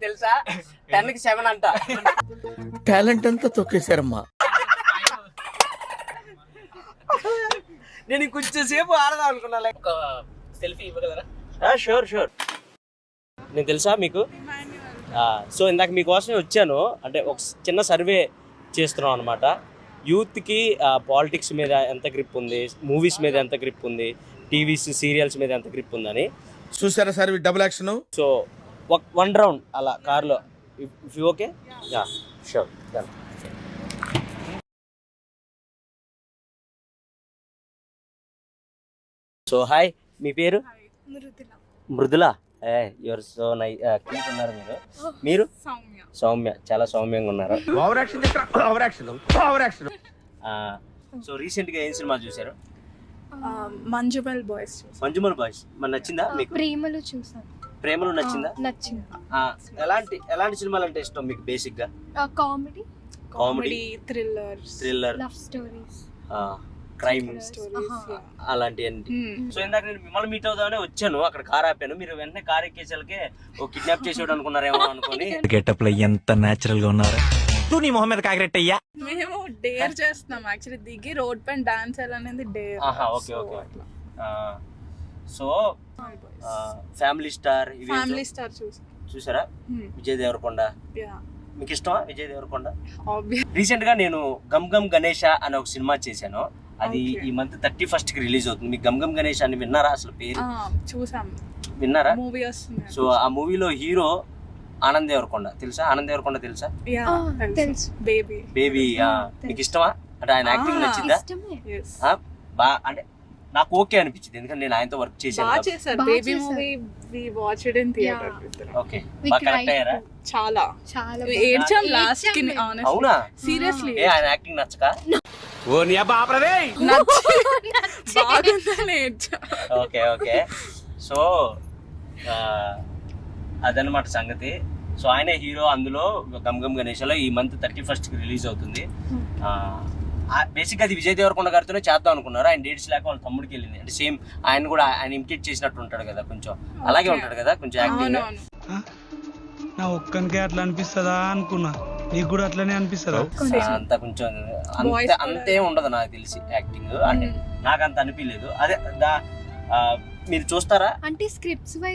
తెలుసా 10కి 7 అంట. టాలెంట్ అంతా తొక్కేశారమ్మా. నేను ఇంకొంచెం సేపు ఆడదాం అనుకున్నా. లైక్ సెల్ఫీ ఇవ్వగలరా? షూర్. నేను తెలుసా మీకు? సో ఇందాక మీకోసమే వచ్చాను. అంటే ఒక చిన్న సర్వే చేస్తున్నాం అనమాట. యూత్కి పాలిటిక్స్ మీద ఎంత గ్రిప్ ఉంది, మూవీస్ మీద ఎంత గ్రిప్ ఉంది, టీవీస్ సీరియల్స్ మీద ఎంత గ్రిప్ ఉందని. చూసారా sir double action. So 1 round అలా కార్లో. If you okay? Yeah sure. Done. So hi, మీ పేరు? Mrudula. Your so nice. Cute ఉన్నారు మీరు. సౌమ్య. చాలా సౌమ్యంగా ఉన్నారు. సో రీసెంట్ గా ఏం సినిమా చూసారు? మంజుమల్ బాయ్స్. మరి నచ్చిందా మీకు? ప్రేమలు నచ్చిందా? నచ్చింది. ఎలాంటి సినిమాలు అంటే ఇష్టం మీకు బేసిక్ గా? Comedy, thriller, love stories, crime అలాంటివన్నీ. సో ఇందాక నేను మిమ్మల్ని మీట్ అవుదామనే వచ్చాను. అక్కడ కార్ ఆపాను. మీరు వెంటనే కార్ ఎక్కేసరికి ఓ కిడ్నాప్ చేసేవాడు అనుకున్నారేమో అనుకుని. గెటప్ లో ఎంత నేచురల్ గా ఉన్నారు. నీ మొహం మీద కాకిరెట్టయ్యా. మేము డేర్ చేస్తున్నాం యాక్చువల్లీ. దిగి రోడ్ పైన డాన్స్ అనేది dare. Okay. So family star చూసారా? విజయ్ దేవరకొండ. మీకు ఇష్టమా విజయ్ దేవరకొండ? రీసెంట్ గా నేను గమ్ గమ్ గణేష అనే ఒక సినిమా చేశాను. అది ఈ మంత్ 31st కి రిలీజ్ అవుతుంది. మీకు గమ్ గమ్ గణేష్ అని విన్నారా? అసలు పేరు విన్నారా? సో ఆ మూవీలో హీరో ఆనంద్ దేవరకొండ. తెలుసా? ఆనంద్ దేవరకొండ తెలుసా? బేబీ. మీకు ఇష్టమా? అంటే ఆయన యాక్టింగ్ నచ్చిందా? అంటే నాకు ఓకే అనిపించింది, ఎందుకంటే నేను ఆయనతో వర్క్ చేశాను. ఓకే, బాగా కనెక్ట్ అయ్యారా? అవునా? సీరియస్లీ ఆయన యాక్టింగ్ నచ్చక? ఓకే. సో అదనమాట సంగతి. సో ఆయనే హీరో అందులో గమ్ గమ్ గణేష్లో. ఈ మంత్ 31st కి రిలీజ్ అవుతుంది. బేసిక్ అది విజయ్ దేవరకొండ గారితోనే చేద్దాం అనుకున్నారు. ఆయన డేట్స్ లేక వాళ్ళ తమ్ముడికి వెళ్ళింది. అంటే సేమ్ ఆయన కూడా ఆయన ఇమిటేట్ చేసినట్టు ఉంటాడు కదా, కొంచెం అలాగే ఉంటాడు కదా కొంచెం యాక్టింగ్. నా ఒక్కనికే అట్లా అనిపిస్తుందా అనుకున్నా, నీకు కూడా అట్లనే అనిపిస్తుందా? అంత కొంచెం అంతే ఉండదు నాకు తెలిసి యాక్టింగ్. అంటే నాకు అంత అనిపించలేదు. అదే మీరు చూస్తారా? అంటే స్క్రిప్ట్స్ వైజ్